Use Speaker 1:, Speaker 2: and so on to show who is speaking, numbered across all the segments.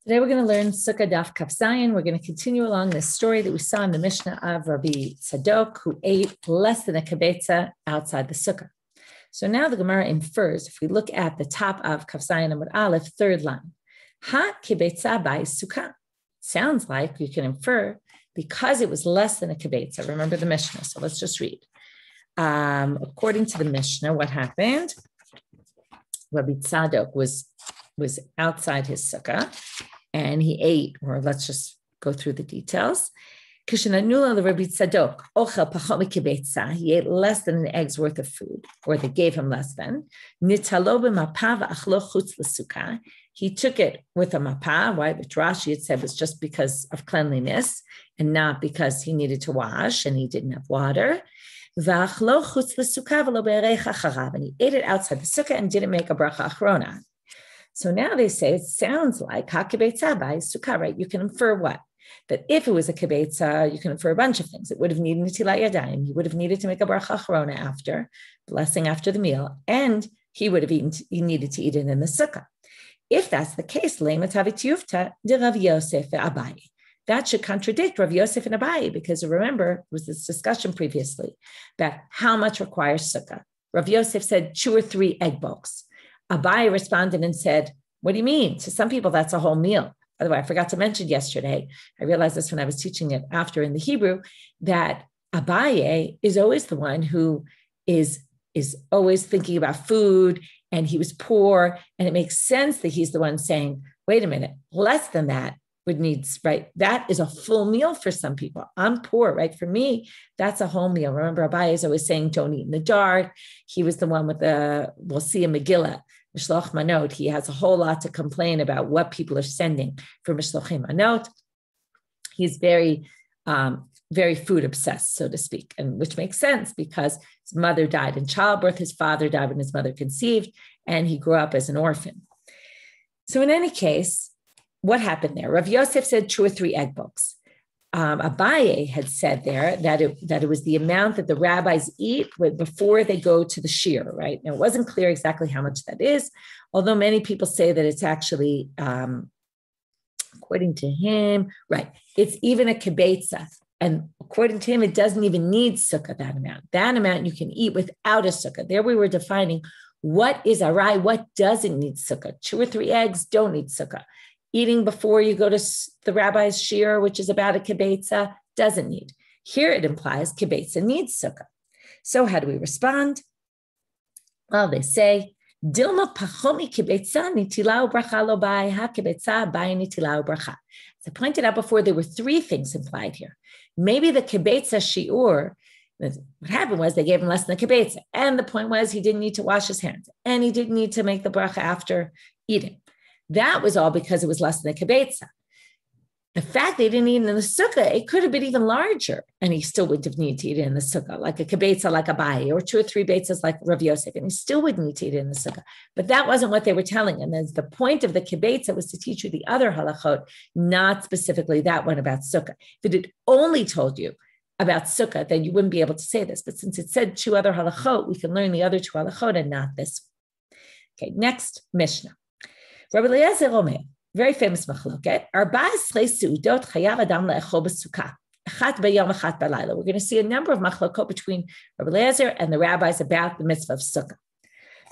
Speaker 1: Today we're going to learn Sukkah Daf Kaf Zayin. We're going to continue along this story that we saw in the Mishnah of Rabbi Tzadok, who ate less than a kibetza outside the Sukkah. So now the Gemara infers, if we look at the top of Kaf Zayin Amud Aleph, third line, Ha kibetza by Sukkah. Sounds like you can infer because it was less than a kibetza. Remember the Mishnah, so let's just read. According to the Mishnah, what happened? Rabbi Tzadok was outside his Sukkah, and he ate, or let's just go through the details. He ate less than an egg's worth of food, or they gave him less than. He took it with a mapah. Why? Which Rashi had said was just because of cleanliness and not because he needed to wash and he didn't have water. And he ate it outside the sukkah and didn't make a bracha achrona. So now they say it sounds like ha kibetza by sukkah, right? You can infer what? That if it was a kibetza, you can infer a bunch of things. It would have needed netilat yadayim. He would have needed to make a bracha achrona after, blessing after the meal, and he needed to eat it in the sukkah. If that's the case, that should contradict Rav Yosef and Abaye, because remember, there was this discussion previously about how much requires sukkah. Rav Yosef said 2 or 3 egg bulks. Abaye responded and said, what do you mean? To some people, that's a whole meal. By the way, I forgot to mention yesterday, I realized this when I was teaching it after in the Hebrew, that Abaye is always the one who is always thinking about food, and he was poor, and it makes sense that he's the one saying, wait a minute, less than that would need, right? That is a full meal for some people. I'm poor, right? For me, that's a whole meal. Remember, Abaye is always saying, don't eat in the dark. He was the one with we'll see a Megillah, Mishloch Manot. He has a whole lot to complain about what people are sending for Mishlochim Manot. He's very, very food obsessed, so to speak, and which makes sense because his mother died in childbirth, his father died when his mother conceived, and he grew up as an orphan. So in any case, what happened there? Rav Yosef said 2 or 3 egg bulks. Abaye had said there that it was the amount that the rabbis eat before they go to the Shiur, right? Now, it wasn't clear exactly how much that is, although many people say that it's actually, according to him, right, it's even a kibetza. And according to him, it doesn't even need sukkah, that amount. That amount you can eat without a sukkah. There we were defining what is arai, what doesn't need sukkah. 2 or 3 eggs don't need sukkah. Eating before you go to the rabbi's shiur, which is about a kibetza, doesn't need. Here it implies kibetza needs sukkah. So how do we respond? Well, they say, Dilma pachomi kibetza nitilau bracha lo bai, ha kibetza bai nitilau bracha. As I pointed out before, there were 3 things implied here. Maybe the kibetza shiur, what happened was they gave him less than the kibetza. And the point was he didn't need to wash his hands. And he didn't need to make the bracha after eating. That was all because it was less than a kibetza. The fact they didn't eat it in the sukkah, it could have been even larger, and he still wouldn't have needed to eat it in the sukkah, like a kibetza, like Abaye, or 2 or 3 betzas like Rav Yosef, and he still wouldn't need to eat it in the sukkah. But that wasn't what they were telling him. And the point of the kibetza was to teach you the other halachot, not specifically that one about sukkah. If it had only told you about sukkah, then you wouldn't be able to say this. But since it said 2 other halachot, we can learn the other 2 halachot and not this one. Okay, next Mishnah. Rabbi Eliezer Omer, very famous machloket. We're going to see a number of machlokot between Rabbi Eliezer and the rabbis about the mitzvah of sukkah.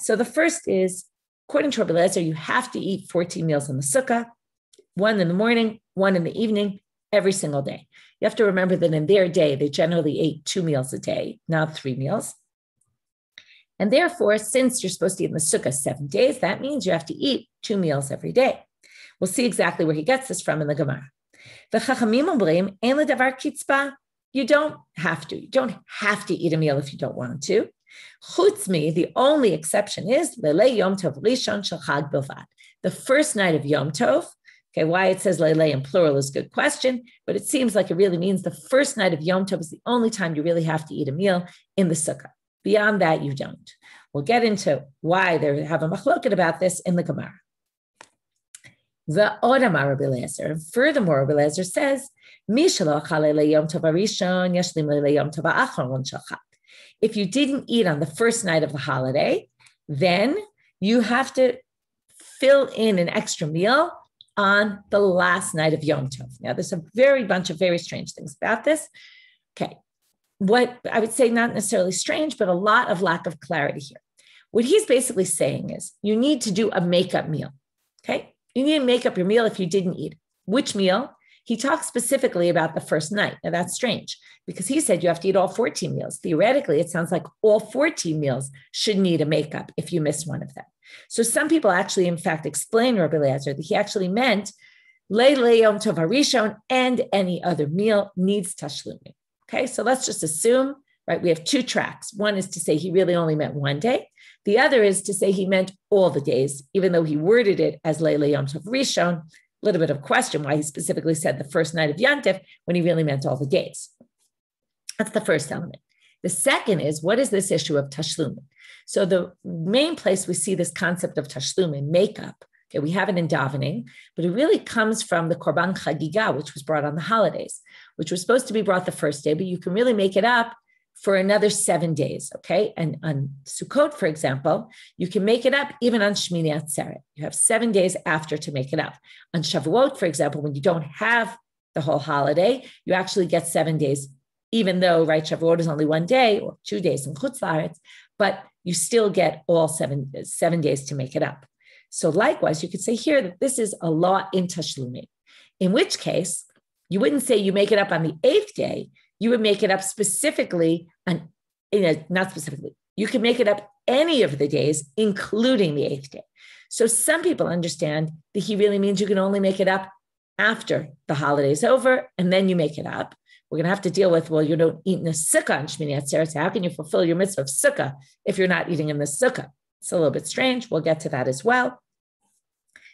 Speaker 1: So the first is, according to Rabbi Eliezer, you have to eat 14 meals in the sukkah, 1 in the morning, 1 in the evening, every single day. You have to remember that in their day, they generally ate 2 meals a day, not 3 meals. And therefore, since you're supposed to eat in the sukkah 7 days, that means you have to eat 2 meals every day. We'll see exactly where he gets this from in the Gemara. You don't have to. You don't have to eat a meal if you don't want to. Chutzmi, the only exception is Lele Yom Tov Rishon Shel Chag Bilvad. The first night of Yom Tov. Okay, why it says Lele in plural is a good question, but it seems like it really means the first night of Yom Tov is the only time you really have to eat a meal in the sukkah. Beyond that, you don't. We'll get into why they have a machloket about this in the Gemara. The Odamar Rabbi Eliezer, and furthermore, Rabbi Eliezer says, if you didn't eat on the first night of the holiday, then you have to fill in an extra meal on the last night of Yom Tov. Now, there's a bunch of very strange things about this. Okay. What I would say, not necessarily strange, but a lot of lack of clarity here. What he's basically saying is you need to do a makeup meal. Okay. You need to make up your meal if you didn't eat. Which meal? He talks specifically about the first night. Now that's strange because he said you have to eat all 14 meals. Theoretically, it sounds like all 14 meals should need a makeup if you miss one of them. So some people actually, in fact, explain Rabbi Eliezer that he actually meant Leilei Yom Tov Harishon and any other meal needs tashlumin. Okay, so let's just assume, right, we have two tracks. One is to say he really only meant one day. The other is to say he meant all the days, even though he worded it as Leilei Yom Tov Harishon. A little bit of question why he specifically said the first night of Yom Tov when he really meant all the days. That's the first element. The second is, what is this issue of tashlumin? So the main place we see this concept of tashlumin, makeup, okay, we have it in davening, but it really comes from the Korban Chagiga, which was brought on the holidays, which was supposed to be brought the first day, but you can really make it up for another 7 days, okay? And on Sukkot, for example, you can make it up even on Shmini Atzeret. You have 7 days after to make it up. On Shavuot, for example, when you don't have the whole holiday, you actually get 7 days, even though, right, Shavuot is only 1 day or 2 days in Chutz La'aretz, but you still get all 7 days to make it up. So likewise, you could say here that this is a law in Tashlumin, in which case you wouldn't say you make it up on the 8th day, you would make it up specifically on, not specifically, you can make it up any of the days, including the 8th day. So some people understand that he really means you can only make it up after the holiday's over, and then you make it up. We're going to have to deal with, well, you don't eat in the Sukkah on Shmini Atzeret, so how can you fulfill your mitzvah of Sukkah if you're not eating in the Sukkah? It's a little bit strange. We'll get to that as well.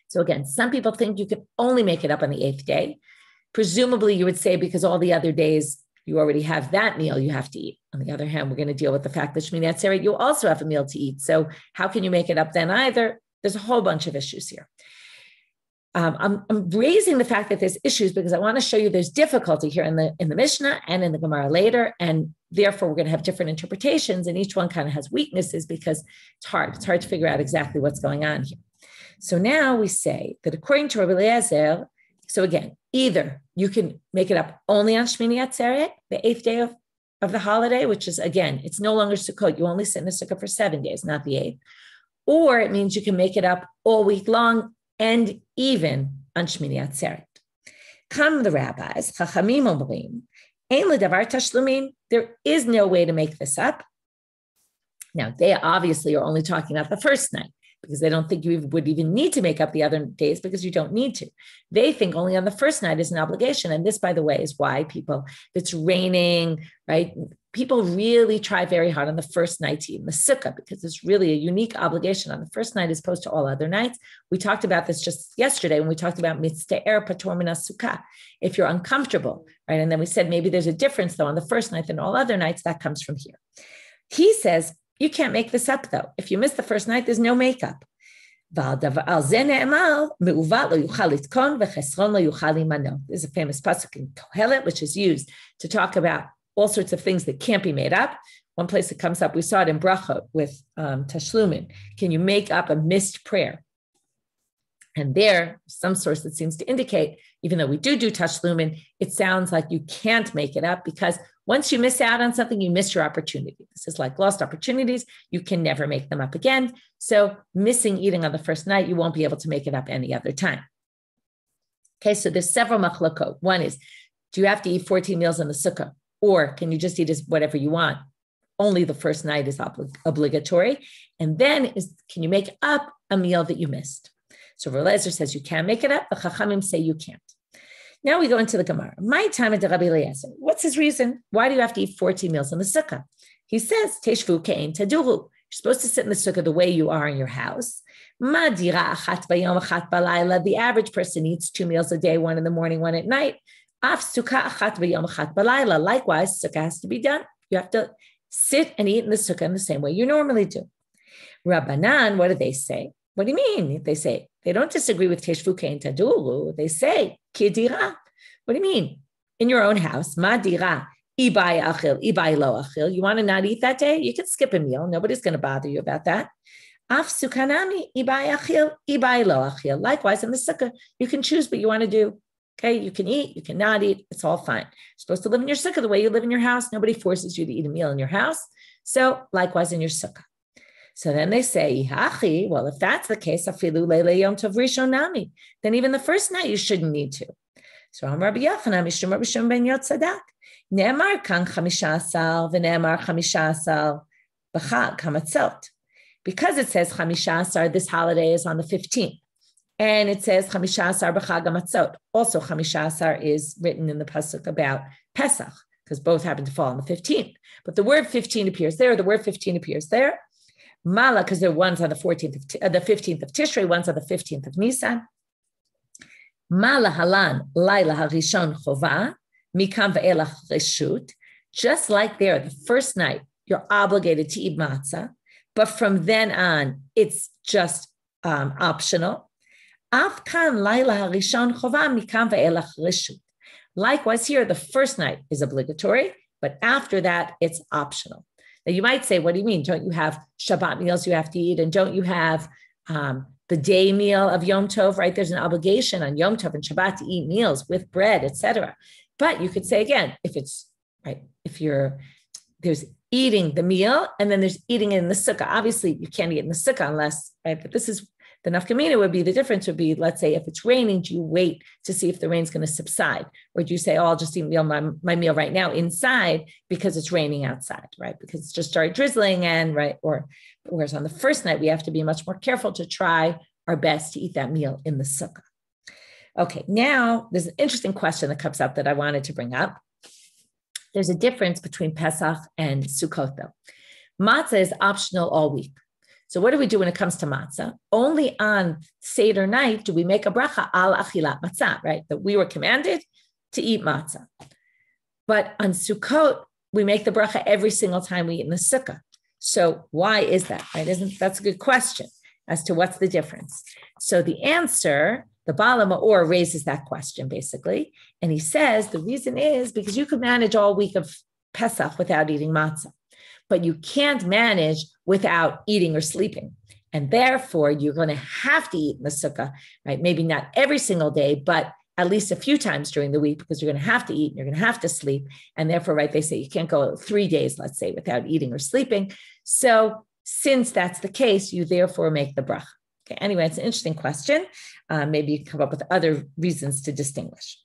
Speaker 1: So again, some people think you can only make it up on the 8th day. Presumably, you would say because all the other days, you already have that meal you have to eat. On the other hand, we're going to deal with the fact that Shmini Atzeret, you also have a meal to eat. So how can you make it up then either? There's a whole bunch of issues here. I'm raising the fact that there's issues because I want to show you there's difficulty here in the Mishnah and in the Gemara later, and therefore we're going to have different interpretations, and each one kind of has weaknesses because it's hard. It's hard to figure out exactly what's going on here. So now we say that according to Rabbi Eliezer, so again, either you can make it up only on Shmini Atzeret, the 8th day of the holiday, which is, again, it's no longer Sukkot. You only sit in the Sukkah for 7 days, not the 8th. Or it means you can make it up all week long and even on Shmini Atzeret. Come the rabbis, Chachamim Omrim, Ein ledavar tashlumin, there is no way to make this up. Now, they obviously are only talking about the first night, because they don't think you would even need to make up the other days because you don't need to. They think only on the first night is an obligation. And this, by the way, is why people, if it's raining, right? People really try very hard on the first night to eat in the Sukkah because it's really a unique obligation on the first night as opposed to all other nights. We talked about this just yesterday when we talked about mitzte'er pator min Sukkah. If you're uncomfortable, right? And then we said maybe there's a difference though on the first night than all other nights. That comes from here. He says, you can't make this up, though. If you miss the first night, there's no makeup. There's a famous pasuk in Kohelet, which is used to talk about all sorts of things that can't be made up. One place it comes up, we saw it in Brachot with Tashlumin. Can you make up a missed prayer? And there, some source that seems to indicate, even though we do Tashlumin, it sounds like you can't make it up because once you miss out on something, you miss your opportunity. This is like lost opportunities. You can never make them up again. So missing eating on the first night, you won't be able to make it up any other time. Okay, so there's several machlokot. One is, do you have to eat 14 meals in the Sukkah? Or can you just eat whatever you want? Only the first night is obligatory. And then can you make up a meal that you missed? So Rabbi Eliezer says you can make it up. The Chachamim say you can't. Now we go into the Gemara. My time at Rabbi Eliezer. What's his reason? Why do you have to eat 14 meals in the Sukkah? He says, Teshvu kein taduru. You're supposed to sit in the Sukkah the way you are in your house. The average person eats 2 meals a day, 1 in the morning, 1 at night. Likewise, Sukkah has to be done. You have to sit and eat in the Sukkah in the same way you normally do. Rabbanan, what do they say? What do you mean? They say, they don't disagree with Teshvu kein taduru. They say, Kidira. What do you mean? In your own house, Madira, Ibai achil, Ibai lo achil. You want to not eat that day? You can skip a meal. Nobody's going to bother you about that. Af sukanami ibai achil, ibai lo achil. Likewise, in the sukkah, you can choose what you want to do. Okay, you can eat, you cannot eat. It's all fine. You're supposed to live in your sukkah the way you live in your house. Nobody forces you to eat a meal in your house. So likewise in your sukkah. So then they say, well, if that's the case, afilu leile yom tov rishon nami, then even the first night you shouldn't need to. So Rabbi Yochanan mishum Rabbi Shimon ben Yotzadak. Ne'emar kan 15 v'ne'emar 15 b'chag hamatzot. Because it says 15, this holiday is on the 15th. And it says 15 b'chag hamatzot. Also 15 is written in the pasuk about Pesach, because both happen to fall on the 15th. But the word 15 appears there, the word 15 appears there. Mala, because they're one's on the 15th of Tishrei, one's on the 15th of Nisan. Mala halan laila harishon chova mikam ve'elach reshut. Just like there, the first night you're obligated to eat matzah, but from then on it's just optional. Af kan laila harishon chova mikam ve'elach reshut. Likewise, here the first night is obligatory, but after that it's optional. Now, you might say, what do you mean? Don't you have Shabbat meals you have to eat? And don't you have the day meal of Yom Tov, right? There's an obligation on Yom Tov and Shabbat to eat meals with bread, etc. But you could say again, if it's, right, there's eating the meal and then there's eating it in the sukkah. Obviously, you can't eat in the sukkah unless, right? But this is, the nafkamina would be, the difference would be, let's say, if it's raining, do you wait to see if the rain's going to subside? Or do you say, oh, I'll just eat my meal right now inside because it's raining outside, right? Because it's just started drizzling and, right? Or whereas on the first night, we have to be much more careful to try our best to eat that meal in the sukkah. Okay, now there's an interesting question that comes up that I wanted to bring up. There's a difference between Pesach and Sukkot, though. Matzah is optional all week. So what do we do when it comes to matzah? Only on Seder night do we make a bracha al achilat matzah, right? That we were commanded to eat matzah. But on Sukkot, we make the bracha every single time we eat in the sukkah. So why is that, right? That's a good question as to what's the difference. So the answer, the Baal HaMaor raises that question basically. And he says the reason is because you could manage all week of Pesach without eating matzah, but you can't manage without eating or sleeping. And therefore, you're going to have to eat in the sukkah, right? Maybe not every single day, but at least a few times during the week, because you're going to have to eat and you're going to have to sleep. And therefore, right, they say you can't go 3 days, let's say, without eating or sleeping. So since that's the case, you therefore make the bracha. Okay. Anyway, it's an interesting question. Maybe you can come up with other reasons to distinguish.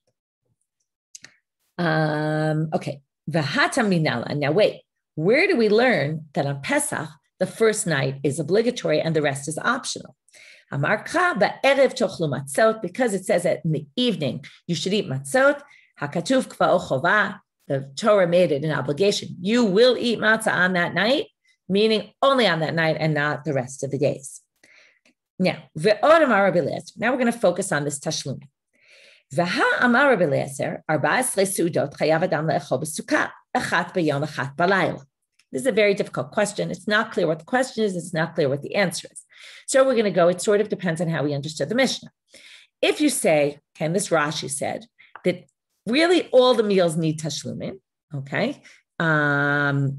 Speaker 1: Okay. V'hata minala. Now, wait. Where do we learn that on Pesach, the first night is obligatory and the rest is optional? Because it says that in the evening, you should eat matzot. Hakatuv k'va'o chova. The Torah made it an obligation. You will eat matzah on that night, meaning only on that night and not the rest of the days. Now, we're going to focus on this tashlum. This is a very difficult question. It's not clear what the question is. It's not clear what the answer is. So we're going to go, it sort of depends on how we understood the Mishnah. If you say, okay, and this Rashi said that really all the meals need tashlumin, okay? Or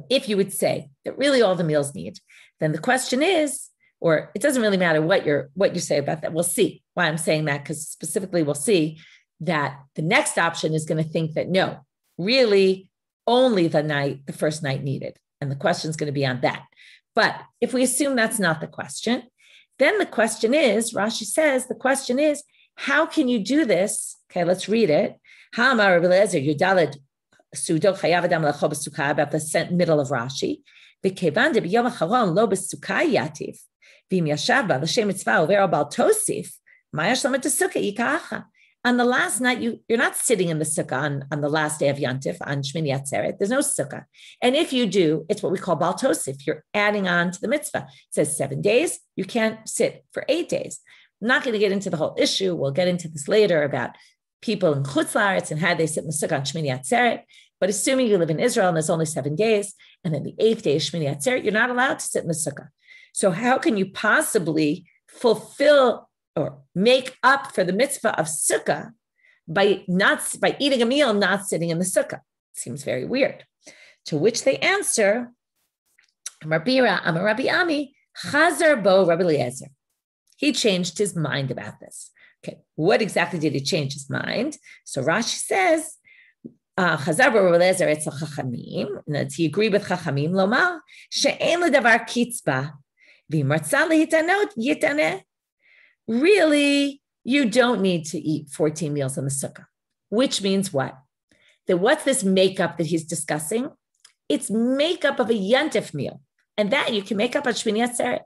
Speaker 1: if you would say that really all the meals need, then the question is, or it doesn't really matter what you say about that. We'll see why I'm saying that, because specifically we'll see that the next option is going to think that no, really only the first night needed. And the question is going to be on that. But if we assume that's not the question, then the question is, Rashi says, the question is, how can you do this? Okay, let's read it. About the middle of Rashi. On the last night, you're not sitting in the sukkah on the last day of Yantif, on Shmini Atzeret. There's no sukkah. And if you do, it's what we call Baal Tosif. You're adding on to the mitzvah. It says 7 days. You can't sit for 8 days. I'm not going to get into the whole issue. We'll get into this later about people in Chutz La'aretz and how they sit in the sukkah on Shmini Atzeret. But assuming you live in Israel and there's only 7 days, and then the 8th day is Shmini Atzeret, you're not allowed to sit in the sukkah. So how can you possibly fulfill or make up for the mitzvah of sukkah by eating a meal, not sitting in the sukkah? It seems very weird. To which they answer, Amar Bira, Amar Rabbi Ami, Chazar bo Rabbi Eliezer. He changed his mind about this. Okay, what exactly did he change his mind? So Rashi says, Chazar bo Rabbi Eliezer etzel Chachamim. Does he agree with Chachamim? Lomar she'en ledavar kitzba v'martzah lehitanot yitaneh. Really, you don't need to eat 14 meals in the sukkah, which means what? That what's this makeup that he's discussing? It's makeup of a yantif meal, and that you can make up on Shmini Atzeret.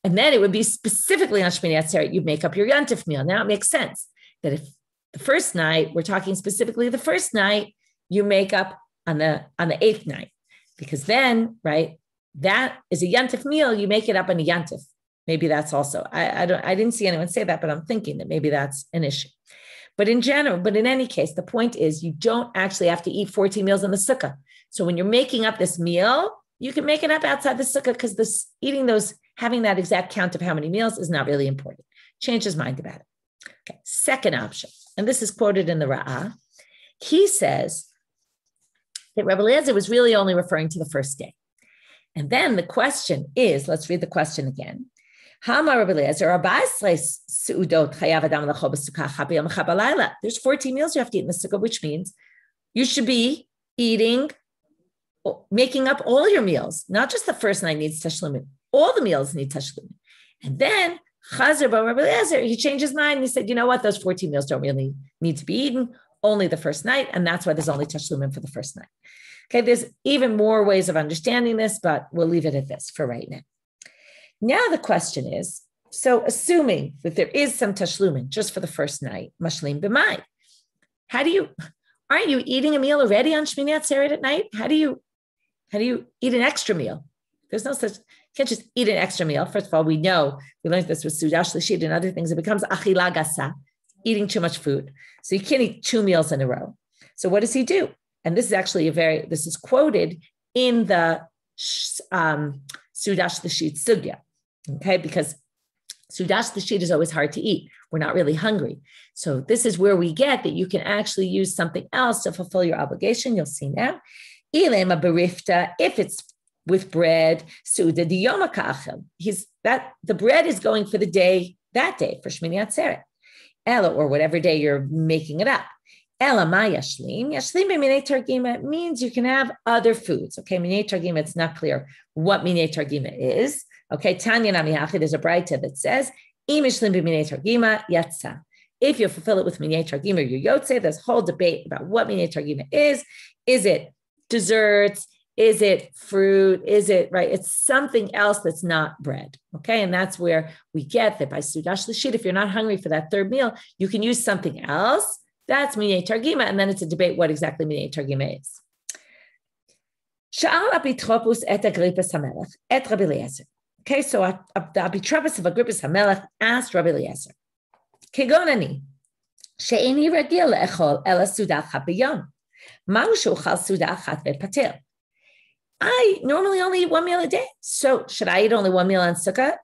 Speaker 1: And then it would be specifically on Shmini Atzeret, you make up your yantif meal. Now it makes sense that if the first night, we're talking specifically the first night, you make up on the 8th night, because then, right, that is a yantif meal, you make it up on a yantif. Maybe that's also, I didn't see anyone say that, but I'm thinking that maybe that's an issue. But in general, but in any case, the point is you don't actually have to eat 14 meals in the sukkah. So when you're making up this meal, you can make it up outside the sukkah, because having that exact count of how many meals is not really important. Change his mind about it. Okay. Second option, and this is quoted in the Ra'ah. He says that Rabbi Eliezer was really only referring to the first day. And then the question is, let's read the question again. There's 14 meals you have to eat in the sukkah, which means you should be making up all your meals. Not just the first night needs tashlumin. All the meals need tashlumin. And then Chazar bar Rabbi Eliezer, he changed his mind. He said, you know what? Those 14 meals don't really need to be eaten, only the first night. And that's why there's only tashlumin for the first night. Okay, there's even more ways of understanding this, but we'll leave it at this for right now. Now the question is, so assuming that there is some tashlumin just for the first night, mashlim b'mai, aren't you eating a meal already on Shmini Atzeret at night? How do you eat an extra meal? There's no such, you can't just eat an extra meal. First of all, we learned this with Sudah Shlishit and other things. It becomes achila gasa, eating too much food. So you can't eat 2 meals in a row. So what does he do? And this is actually this is quoted in the Sudah Shlishit sugya. Okay, because Sudash the sheet is always hard to eat. We're not really hungry. So this is where we get that you can actually use something else to fulfill your obligation. You'll see now. Ilema berifta, if it's with bread, Suda di Yoma ka'achel. The bread is going for that day, for Shmini Atzeret. Ela, or whatever day you're making it up. Ela ma yashlim. Yashlim b'minei targima means you can have other foods. Okay, minei targima, it's not clear what minei targima is. Okay, Tanya Namihachi, there's a braita that says, if you fulfill it with minei targima or your yotze, there's a whole debate about what minei targima is. Is it desserts? Is it fruit? Is it, right? It's something else that's not bread. Okay, and that's where we get that by Sudash Lashit, if you're not hungry for that third meal, you can use something else. That's minei targima, and then it's a debate what exactly minei targima is. Sha'al apitropus et Agrippas hamelech et Rabbi Eliezer. Okay, so the Apitropos of Agrippas HaMelech asked Rabbi Eliezer, Kegonani, she'eni ragil le'echol ela sudah achat b'yom, ma'u she'uchal sudah achat ve'pater. I normally only eat 1 meal a day, so should I eat only 1 meal on Sukkot,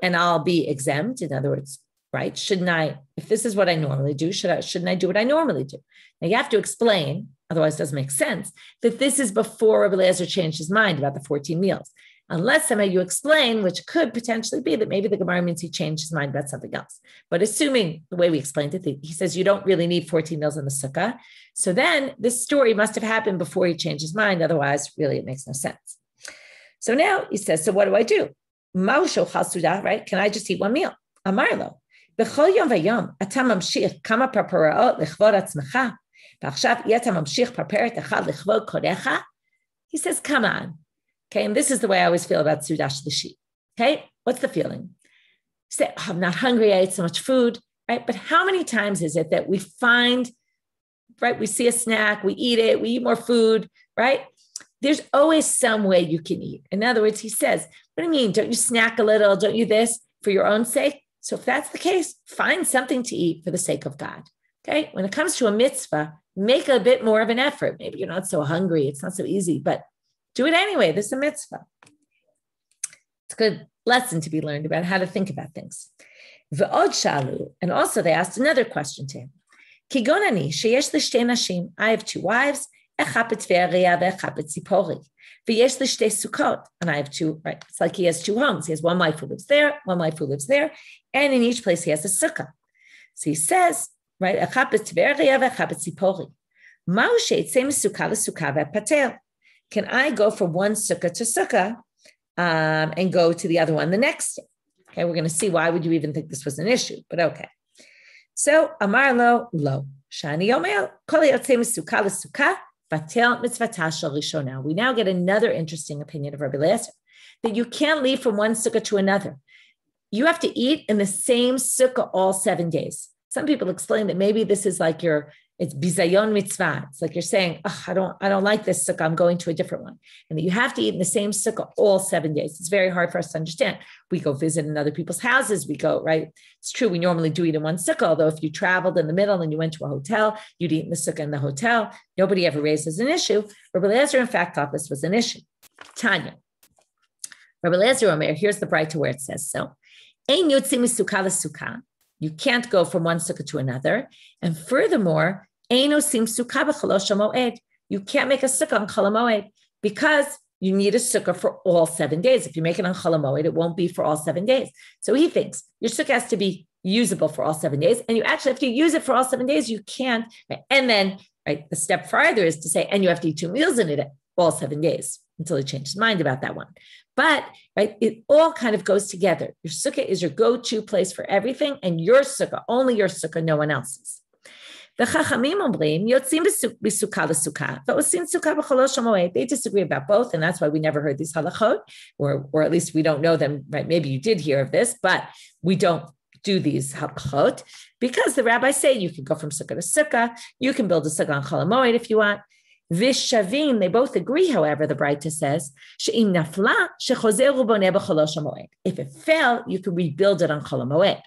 Speaker 1: and I'll be exempt? In other words, right? Shouldn't I, if this is what I normally do, shouldn't I do what I normally do? Now you have to explain, otherwise it doesn't make sense, that this is before Rabbi Eliezer changed his mind about the 14 meals. Unless somehow you explain, which could potentially be that maybe the Gemara means he changed his mind about something else. But assuming the way we explained it, he says you don't really need 14 meals in the sukkah. So then this story must have happened before he changed his mind. Otherwise, really, it makes no sense. So now he says, so what do I do? Right? Can I just eat 1 meal? Amarlo. B'chol yom v'yom, ata mamshich kama parparaot lechvod atzmecha, v'achshav yeta mamshich parperet echad lechvod kodecha. He says, come on. Okay, and this is the way I always feel about Sudash Lishit. Okay, what's the feeling? You say, oh, I'm not hungry, I ate so much food, right? But how many times is it that we find, right, we see a snack, we eat it, we eat more food, right? There's always some way you can eat. In other words, he says, what do you mean? Don't you snack a little? Don't you this for your own sake? So if that's the case, find something to eat for the sake of God. Okay, when it comes to a mitzvah, make a bit more of an effort. Maybe you're not so hungry, it's not so easy, but do it anyway. This is a mitzvah. It's a good lesson to be learned about how to think about things. V'od shalu, and also they asked another question to him. Kigonani sheyesh l'shtei nashim. I have 2 wives. אחד בטבריה ואחד בציפורי. ויש לי שתי סוכות, and I have two, right? It's like he has two homes. He has one wife who lives there, one wife who lives there, and in each place he has a sukkah. So he says, right, אחד בטבריה ואחד בציפורי. מהו שיצא מסוכה לסוכה והפטר? Can I go from one sukkah to sukkah and go to the other one the next day? Okay, we're going to see why would you even think this was an issue, but okay. So, Amar lo, Shani Yomi, kol yotzei misukah l'sukah, batel mitzvata shel rishona. We now get another interesting opinion of Rabbi Eliezer, that you can't leave from one sukkah to another. You have to eat in the same sukkah all 7 days. Some people explain that maybe this is like it's bizayon mitzvah. It's like you're saying, I don't like this sukkah, I'm going to a different one. And that you have to eat in the same sukkah all 7 days. It's very hard for us to understand. We go visit in other people's houses, we go, right? It's true, we normally do eat in one sukkah, although if you traveled in the middle and you went to a hotel, you'd eat in the sukkah in the hotel. Nobody ever raises an issue. Rabbi Eliezer, in fact, thought this was an issue. Tanya. Rabbi Eliezer Omer, here's the bright to where it says so. Ein yotzei misukah l'sukah. You can't go from one sukkah to another. And furthermore, you can't make a sukkah on Chol HaMoed because you need a sukkah for all 7 days. If you make it on Chol HaMoed, it won't be for all 7 days. So he thinks your sukkah has to be usable for all 7 days. And you actually, if you use it for all 7 days, you can't. And then, right, the step farther is to say, and you have to eat 2 meals in it all 7 days until he changed his mind about that one. But, right, it all kind of goes together. Your sukkah is your go-to place for everything, and your sukkah, only your sukkah, no one else's. The Chachamim אומרים, יוצאים בסוכה לסוכה, ועושים סוכה בחolosh HaMoed. They disagree about both, and that's why we never heard these halachot, or at least we don't know them, right? Maybe you did hear of this, but we don't do these halachot, because the rabbis say you can go from sukkah to sukkah, you can build a sukkah on Chol HaMoed if you want. Vishavim, they both agree, however, the Braita says, she'im nafla shechozer uboneh b'cholosh HaMoed. If it fell, you can rebuild it on Chol HaMoed.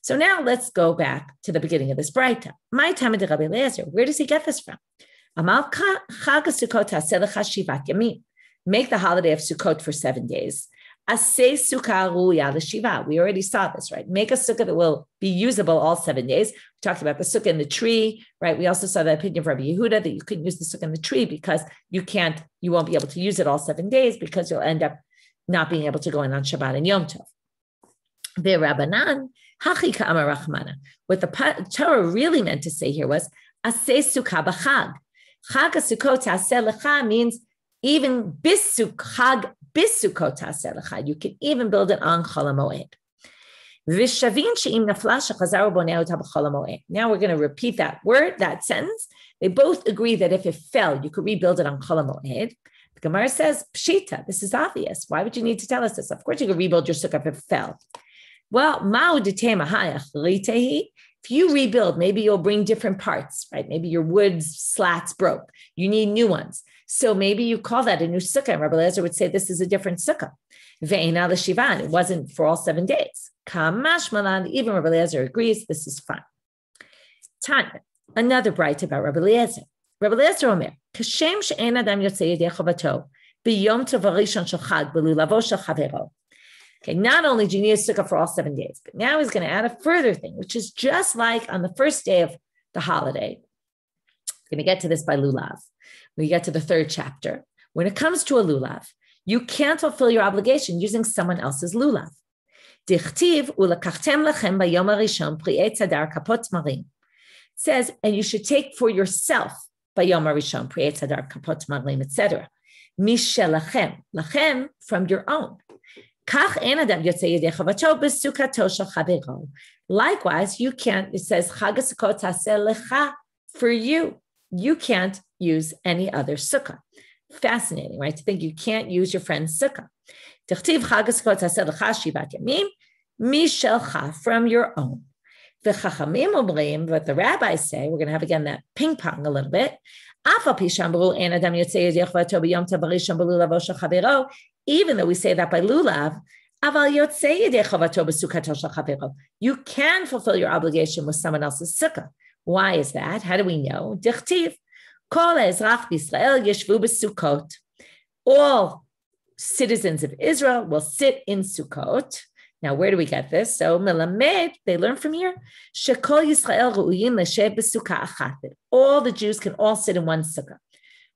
Speaker 1: So now let's go back to the beginning of this Braita. My time of Rabbi Eliezer, where does he get this from? Make the holiday of Sukkot for 7 days. We already saw this, right? Make a sukkah that will be usable all 7 days. We talked about the sukkah in the tree, right? We also saw the opinion of Rabbi Yehuda that you couldn't use the sukkah in the tree because you won't be able to use it all 7 days because you'll end up not being able to go in on Shabbat and Yom Tov. The Rabbanan, what the Torah really meant to say here was, Aseh sukkah b'chag. Chag ha-sukkot ta'aseh lecha means even chag b'sukkot ta'aseh lecha. You can even build it on Chol HaMoed. Now we're going to repeat that sentence. They both agree that if it fell, you could rebuild it on Chol HaMoed. The Gemara says, Pshita, this is obvious. Why would you need to tell us this? Of course you could rebuild your sukkah if it fell. Well, if you rebuild, maybe you'll bring different parts, right? Maybe your wood slats broke. You need new ones. So maybe you call that a new sukkah. And Rabbi Eliezer would say this is a different sukkah. It wasn't for all 7 days. Kamash Malan, even Rabbi Eliezer agrees this is fine. Tanya, another bright about Rabbi Eliezer. Rabbi Eliezer Omer, Kashem she'en adam yotzei yedei chovato, b'yom tov harishon shel chag, b'lulavo shel chavero. Okay, not only do you need a sukkah for all 7 days, but now he's going to add a further thing, which is just like on the first day of the holiday. We're going to get to this by lulav. We get to the 3rd chapter. When it comes to a lulav, you can't fulfill your obligation using someone else's lulav. Dichtiv ulakachtem lachem bayom harishon pri'ei tzadar kapot marim. It says, and you should take for yourself bayom harishon pri'ei tzadar kapot marim, etc. Mishelachem, lachem from your own. Likewise, you can't, it says, for you. You can't use any other sukkah. Fascinating, right? To think you can't use your friend's sukkah. From your own. What the rabbis say, we're going to have again that ping pong a little bit. Even though we say that by lulav, you can fulfill your obligation with someone else's sukkah. Why is that? How do we know? All citizens of Israel will sit in Sukkot. Now, where do we get this? So, Melamed, they learn from here. All the Jews can all sit in one sukkah.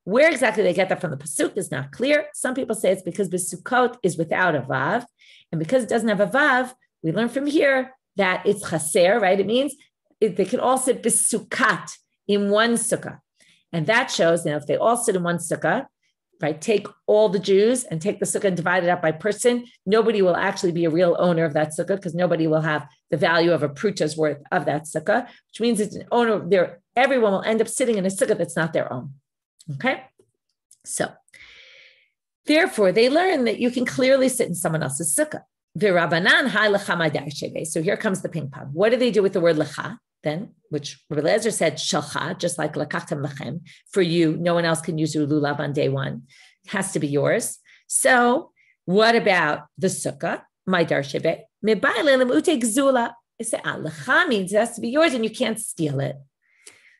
Speaker 1: Where exactly they get that from the pasuk is not clear. Some people say it's because Sukkot is without a vav, and because it doesn't have a vav, we learn from here that it's chaser, right? It means they can all sit besukkat in one sukkah, and that shows if they all sit in one sukkah, right? Take all the Jews and take the sukkah and divide it up by person. Nobody will actually be a real owner of that sukkah because nobody will have the value of a pruta's worth of that sukkah, which means it's an owner there. Everyone will end up sitting in a sukkah that's not their own. Okay, so therefore they learn that you can clearly sit in someone else's sukkah. So here comes the ping pong. What do they do with the word lecha then? Which Rabbi Eliezer said shalcha, just like lakachtem lachem, for you. No one else can use your lulav on day one. It has to be yours. So what about the sukkah? My darsheve mebayle gzula. I say lecha means it has to be yours and you can't steal it.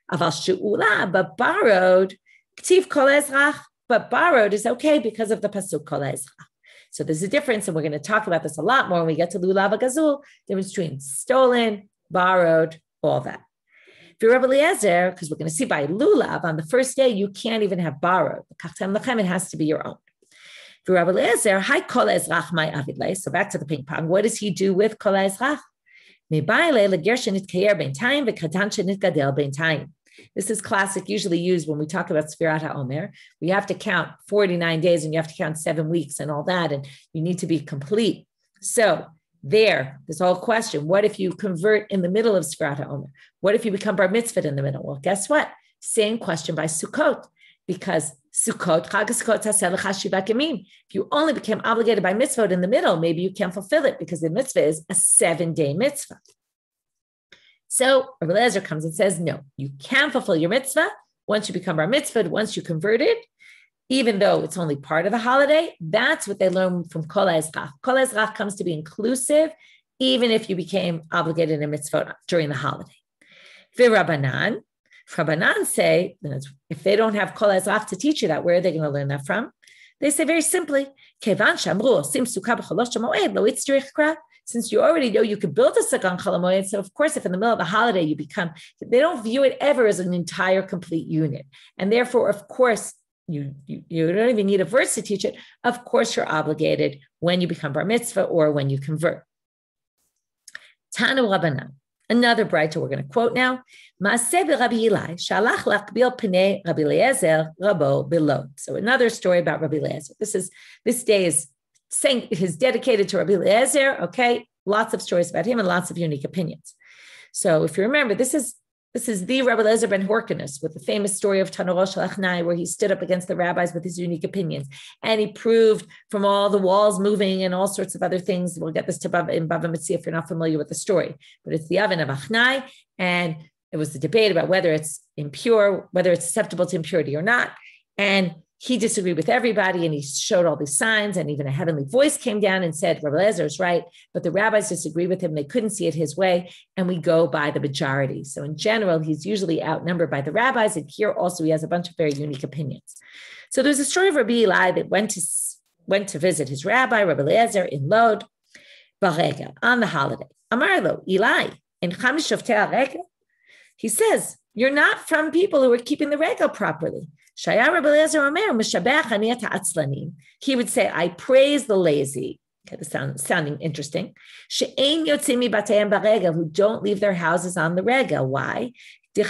Speaker 1: Aval she'ula, but borrowed. Ktiv kol ezrach, but borrowed is okay because of the pasuk kol ezrach. So there's a difference, and we're going to talk about this a lot more when we get to lulav gazul. Difference between stolen, borrowed, all that. For Rabbi Eliezer, because we're going to see by lulav on the first day, you can't even have borrowed. It has to be your own. For Rabbi Eliezer, hi kol ezrach my avidle. So back to the ping pong. What does he do with kol ezrach? Mebayle leger shenitkayer beintayin v'katan shenitgadel beintayin. This is classic, usually used when we talk about Sfirat HaOmer. We have to count 49 days and you have to count 7 weeks and all that, and you need to be complete. So this whole question, what if you convert in the middle of Sfirat HaOmer? What if you become bar mitzvah in the middle? Well, guess what? Same question by Sukkot, because Sukkot, Chag Sukkot haseh lecha shiva yamim. If you only became obligated by mitzvah in the middle, maybe you can't fulfill it because the mitzvah is a 7-day mitzvah. So Rabbi Eliezer comes and says, no, you can fulfill your mitzvah once you become bar mitzvah, once you converted, even though it's only part of the holiday. That's what they learn from Kol HaEzrach. Kol HaEzrach comes to be inclusive, even if you became obligated in mitzvah during the holiday. Rabbanan say, if they don't have Kol HaEzrach to teach you that, where are they going to learn that from? They say very simply, since you already know you could build a sukkah on Chol HaMoed, so of course, if in the middle of the holiday they don't view it ever as an entire complete unit. And therefore, of course, you don't even need a verse to teach it. Of course, you're obligated when you become bar mitzvah or when you convert. Tanu Rabbanan, another braita we're going to quote now. So another story about Rabbi Eliezer. This day is dedicated to Rabbi Eliezer. Okay, lots of stories about him and lots of unique opinions. So if you remember, this is the Rabbi Eliezer ben Horkanus with the famous story of Tanuro Shalachnai, where he stood up against the rabbis with his unique opinions. And he proved from all the walls moving and all sorts of other things. We'll get this to in Bava Metzia if you're not familiar with the story. But it's the oven of Achnai. And it was the debate about whether it's impure, whether it's susceptible to impurity or not. And he disagreed with everybody, and he showed all these signs, and even a heavenly voice came down and said, Rabbi Eliezer is right, but the rabbis disagreed with him. They couldn't see it his way, and we go by the majority. So in general, he's usually outnumbered by the rabbis, and here also he has a bunch of very unique opinions. So there's a story of Rabbi Eli that went to visit his rabbi, Rabbi Eliezer, in Lod, Barega, on the holiday. Amar lo, Eli, in Chamish Shovtei HaRegel, he says, you're not from people who are keeping the regel properly. He would say, I praise the lazy. Okay, sounding interesting. Who don't leave their houses on the regel. Why? You're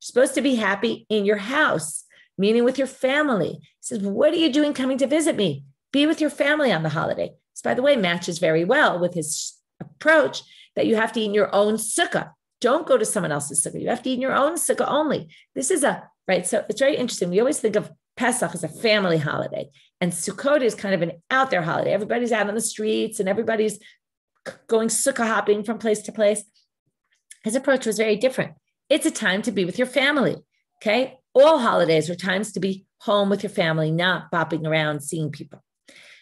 Speaker 1: supposed to be happy in your house, meaning with your family. He says, what are you doing coming to visit me? Be with your family on the holiday. This, by the way, matches very well with his approach that you have to eat in your own sukkah. Don't go to someone else's sukkah. You have to eat in your own sukkah only. This is right. So it's very interesting. We always think of Pesach as a family holiday, and Sukkot is kind of an out there holiday. Everybody's out on the streets and everybody's going sukkah hopping from place to place. His approach was very different. It's a time to be with your family. Okay. All holidays are times to be home with your family, not bopping around, seeing people.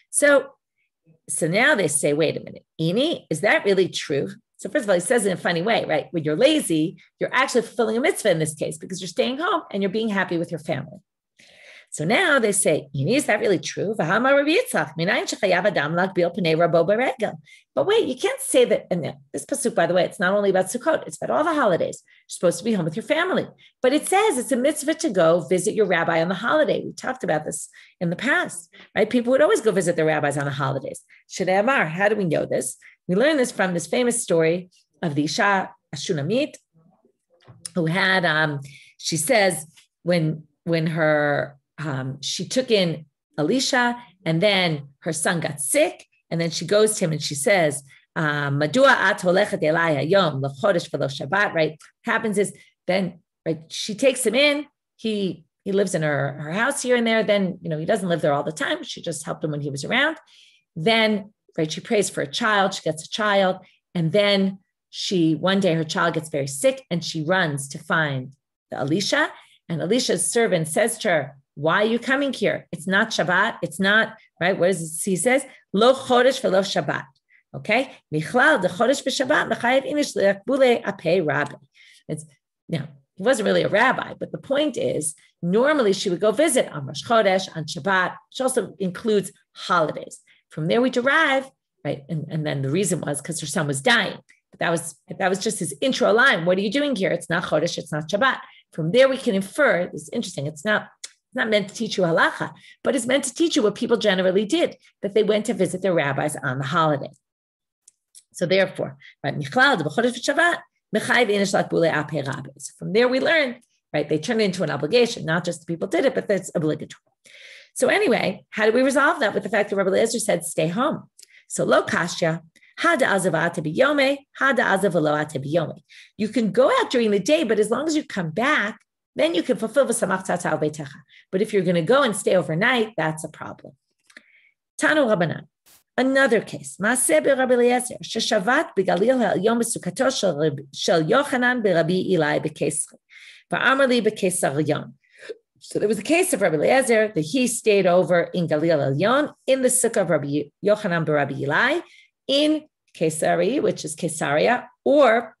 Speaker 1: So now they say, wait a minute, Ini, is that really true? So first of all, he says it in a funny way, right? When you're lazy, you're actually fulfilling a mitzvah in this case because you're staying home and you're being happy with your family. So now they say, is that really true? But wait, you can't say that. And this pasuk, by the way, it's not only about Sukkot, it's about all the holidays. You're supposed to be home with your family. But it says it's a mitzvah to go visit your rabbi on the holiday. We talked about this in the past, right? People would always go visit their rabbis on the holidays. Shadei Amar, how do we know this? We learn this from this famous story of the Isha Ashunamit, who had, she says, when her, she took in Elisha, and then her son got sick, and then she goes to him and she says, Madua at holechet elai hayom lechodesh v'lo Shabbat, right? Happens is then, right, she takes him in, he lives in her house here and there, then, he doesn't live there all the time, she just helped him when he was around. Then, right, she prays for a child, she gets a child, and then one day her child gets very sick, and she runs to find the Elisha, and Elisha's servant says to her, why are you coming here? It's not Shabbat. It's not, right? What does it? He says, Lo chodesh v'lo Shabbat. Okay? Michlal de chodesh v'Shabbat mechayev inish le'akbule apei rabbi. It's, he wasn't really a rabbi, but the point is, normally she would go visit on Rosh Chodesh, on Shabbat, which also includes holidays. From there we derive, right? And then the reason was because her son was dying. But that was just his intro line. What are you doing here? It's not Chodesh, it's not Shabbat. From there we can infer, it's interesting, it's not meant to teach you halacha, but it's meant to teach you what people generally did, that they went to visit their rabbis on the holiday. So therefore, right, from there we learn, right, they turned it into an obligation, not just the people did it, but that's obligatory. So anyway, how do we resolve that with the fact that Rabbi Eliezer said, stay home? So lo kashya, hada azavata biyome, hada azavaloata biyome. You can go out during the day, but as long as you come back, then you can fulfill v'samach tzatza al beitecha. But if you're going to go and stay overnight, that's a problem. Tanu Rabbanit. Another case. Maaseh Rabbi Eliezer sheshavat b'Galil ha'elyon b'sukato shel Yochanan b'Rabbi Eli b'Kesri v'amar li b'Kesaryon. So there was a case of Rabbi Eliezer that he stayed over in Galil Elyon in the Sukkah of Rabbi Yochanan b'Rabbi Eli in Kesari, which is Caesarea, or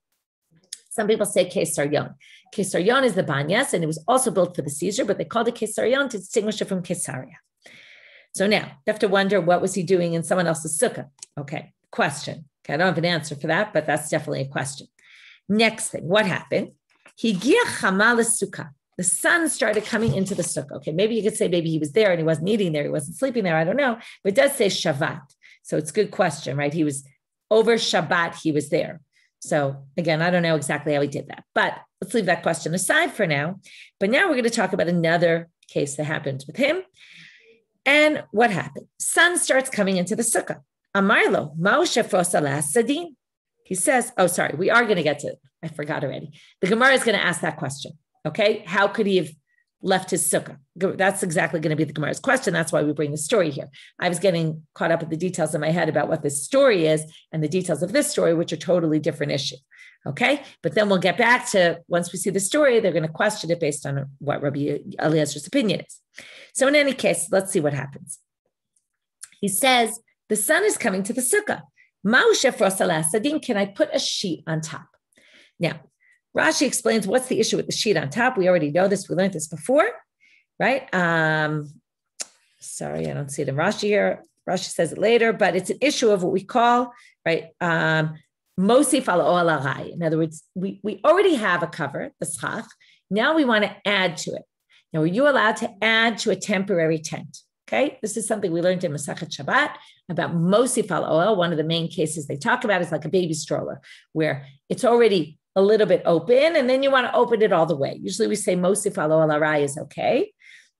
Speaker 1: some people say Kesaryon. Kesaryon is the banyas, and it was also built for the Caesar, but they called it Kesaryon to distinguish it from Caesarea. So now, you have to wonder, what was he doing in someone else's sukkah? Okay, question. Okay, I don't have an answer for that, but that's definitely a question. Next thing, what happened? Higia chamal sukkah. The sun started coming into the sukkah. Okay, maybe you could say maybe he was there and he wasn't eating there, he wasn't sleeping there, I don't know. But it does say Shabbat. So it's a good question, right? He was over Shabbat, he was there. So again, I don't know exactly how he did that, but let's leave that question aside for now. But now we're going to talk about another case that happened with him. And what happened? Sun starts coming into the sukkah. Amarlo, Moshe Fosala Sadin. He says, oh, sorry, we are going to get to it. I forgot already. The Gemara is going to ask that question. Okay. How could he have left his sukkah? That's exactly going to be the Gemara's question. That's why we bring the story here. I was getting caught up with the details in my head about what this story is and the details of this story, which are totally different issue. Okay. But then we'll get back to, once we see the story, they're going to question it based on what Rabbi Eliezer's opinion is. So in any case, let's see what happens. He says, the sun is coming to the sukkah. Can I put a sheet on top? Now, Rashi explains what's the issue with the sheet on top. We already know this. We learned this before, right? Sorry, I don't see it in Rashi here. Rashi says it later, but it's an issue of what we call, right? Mosif al oal arai. In other words, we already have a cover, the schach. Now we want to add to it. Now, are you allowed to add to a temporary tent? Okay, this is something we learned in Masachet Shabbat about Mosif al oal. One of the main cases they talk about is like a baby stroller, where it's already a little bit open, and then you want to open it all the way. Usually we say Mosif al oal arai is okay.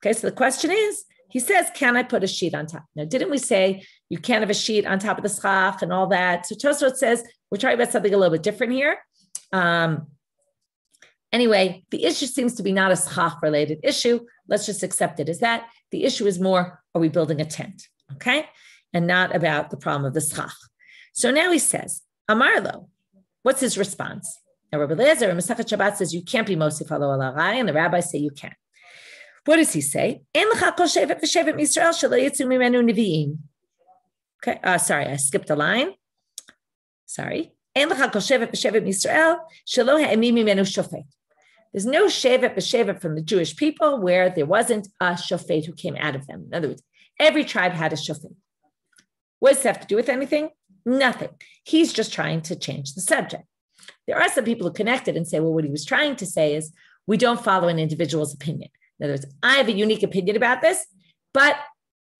Speaker 1: Okay, so the question is, he says, can I put a sheet on top? Now, didn't we say you can't have a sheet on top of the schach and all that? So Tosfot says, we're talking about something a little bit different here. Anyway, the issue seems to be not a schach related issue. Let's just accept it as that. The issue is more, are we building a tent? Okay, and not about the problem of the schach. So now he says, Amarlo, what's his response? Now, Rabbi Eliezer in Masachet Shabbat says you can't be Mosif al oal arai, and the rabbis say you can. What does he say? Okay, sorry, I skipped a line. Sorry. There's no shevet b'shevet from the Jewish people where there wasn't a shofet who came out of them. In other words, every tribe had a shofet. What does that have to do with anything? Nothing. He's just trying to change the subject. There are some people who connect it and say, well, what he was trying to say is we don't follow an individual's opinion. In other words, I have a unique opinion about this, but,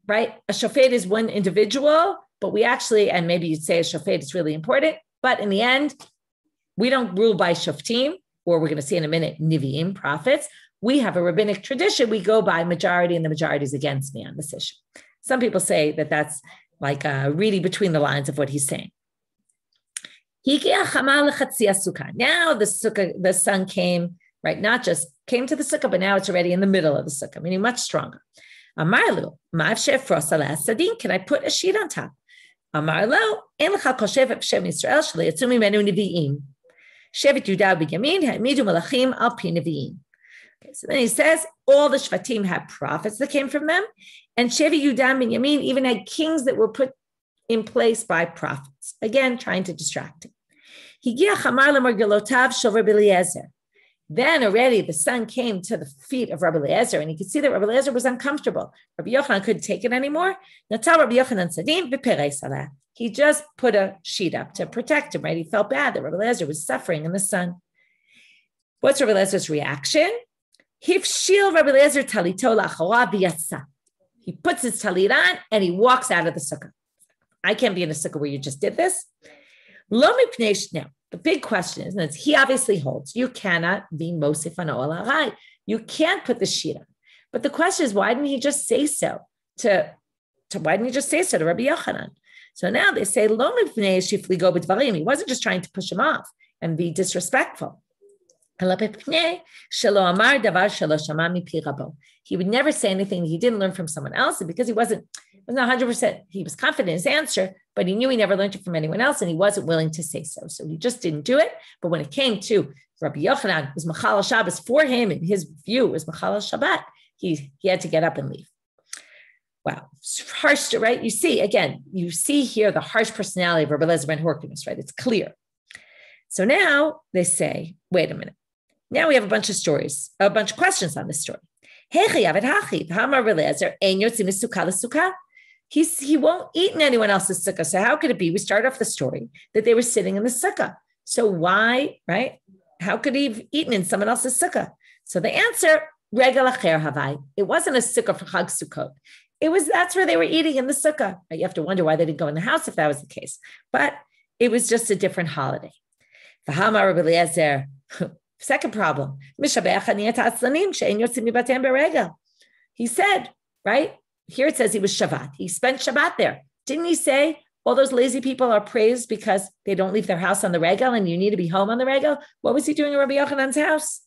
Speaker 1: right, a shofet is one individual, but we actually, and maybe you'd say a shofet is really important, but in the end, we don't rule by shoftim, or we're going to see in a minute, niviim, prophets. We have a rabbinic tradition. We go by majority, and the majority is against me on this issue. Some people say that that's like reading between the lines of what he's saying. Now the sukkah, the sun came, right? Not just came to the sukkah, but now it's already in the middle of the sukkah, meaning much stronger. Amarlu, can I put a sheet on top? Amarlo, Shevet Yudah Binyamin ha'amidu malachim al pi nevi'im. Okay, so then he says all the Shvatim had prophets that came from them, and Shevet Yudah Binyamin even had kings that were put in place by prophets. Again, trying to distract him. Higia chamar lemargelotav shel Rabbi Eliezer. Then already the sun came to the feet of Rabbi Eliezer, and he could see that Rabbi Eliezer was uncomfortable. Rabbi Yochanan couldn't take it anymore. Natal Rabbi Yochanan sadim v'perei salah. He just put a sheet up to protect him, right? He felt bad that Rabbi Eliezer was suffering in the sun. What's Rabbi Eliezer's reaction? Hifshil Rabbi Eliezer talito la'achora v'yatsa. He puts his talit on and he walks out of the sukkah. I can't be in a sukkah where you just did this. Lo mipnei. Now, the big question is, and he obviously holds, you cannot be mosif on oel harai. You can't put the sheet on. But the question is, why didn't he just say so to Rabbi Yochanan? So now they say, Lo mipnei shifligo b'dvarim. He wasn't just trying to push him off and be disrespectful. He would never say anything he didn't learn from someone else, and because he wasn't 100%, he was confident in his answer, but he knew he never learned it from anyone else, and he wasn't willing to say so. So he just didn't do it. But when it came to Rabbi Yochanan, it was Machal Shabbos for him, and his view was Machal Shabbat, he had to get up and leave. Wow, it's harsh, right? You see here the harsh personality of Rabbi Eliezer ben Horkinus, right? It's clear. So now they say, wait a minute. Now we have a bunch of stories, a bunch of questions on this story. He won't eat in anyone else's sukkah. So how could it be? We start off the story that they were sitting in the sukkah. So why, right? How could he have eaten in someone else's sukkah? So the answer, regel acher havai. It wasn't a sukkah for Chag Sukkot. That's where they were eating, in the sukkah. You have to wonder why they didn't go in the house if that was the case. But it was just a different holiday. Second problem. He said, right? Here it says he was Shabbat. He spent Shabbat there. Didn't he say all those lazy people are praised because they don't leave their house on the regel and you need to be home on the regel? What was he doing at Rabbi Yochanan's house?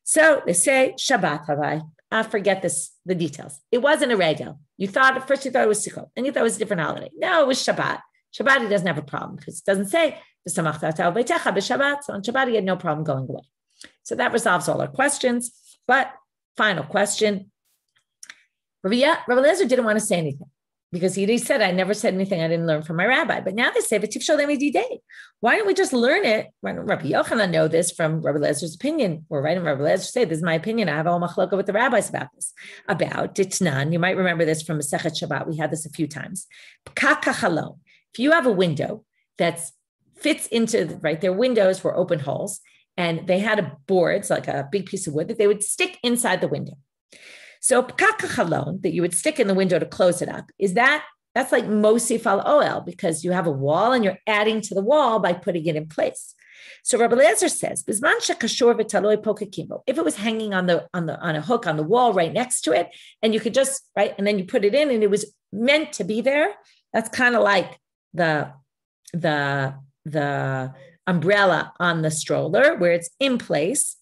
Speaker 1: So they say Shabbat Havai. I forget the details. It wasn't a regel. At first you thought it was Sukkot, and you thought it was a different holiday. No, it was Shabbat. Shabbat he doesn't have a problem because it doesn't say so on Shabbat he had no problem going away. So that resolves all our questions. But final question. Rabbi Eliezer didn't want to say anything because he said, I never said anything I didn't learn from my rabbi. But now they say, why don't we just learn it? Why don't Rabbi Yochanan know this from Rabbi Eliezer opinion? Or right, and Rabbi Eliezer say, this is my opinion. I have all machloka with the rabbis about this. About Ditnan, you might remember this from Masechet Shabbat. We had this a few times. If you have a window that fits into, right, their windows were open holes, and they had boards, like a big piece of wood, that they would stick inside the window. So pkaka that you would stick in the window to close it up, that's like mosif al oel, because you have a wall and you're adding to the wall by putting it in place. So Rabbi Eliezer says, if it was hanging on a hook on the wall right next to it, and you could just, right, and then you put it in and it was meant to be there, that's kind of like the umbrella on the stroller where it's in place,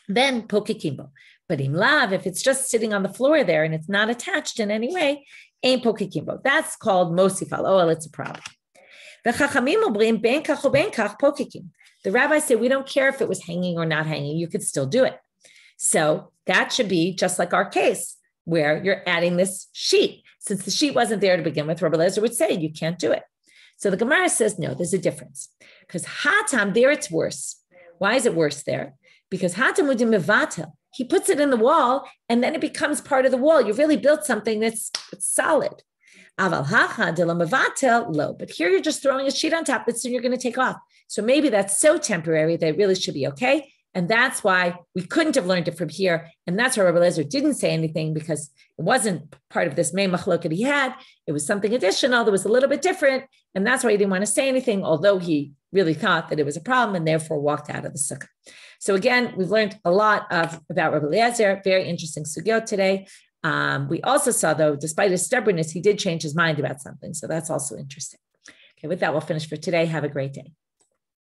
Speaker 1: then pokikimbo. But imlav, if it's just sitting on the floor there and it's not attached in any way, ain't pokikimbo. That's called mosif al oel. It's a problem. The rabbis say we don't care if it was hanging or not hanging. You could still do it. So that should be just like our case where you're adding this sheet. Since the sheet wasn't there to begin with, Rabbi Eliezer would say you can't do it. So the Gemara says, no, there's a difference. Because hatam, there it's worse. Why is it worse there? because hatamudim mevatel, he puts it in the wall and then it becomes part of the wall. You really built something that's solid. Aval hacha de la mevatel lo, but here you're just throwing a sheet on top that soon you're going to take off. So maybe that's so temporary that it really should be okay. And that's why we couldn't have learned it from here. And that's why Rabbi Eliezer didn't say anything, because it wasn't part of this main machloket he had. It was something additional that was a little bit different. And that's why he didn't want to say anything, although he really thought that it was a problem and therefore walked out of the sukkah. So again, we've learned a lot about Rabbi Eliezer. Very interesting sugyot today. We also saw, though, despite his stubbornness, he did change his mind about something. So that's also interesting. Okay, with that, we'll finish for today. Have a great day.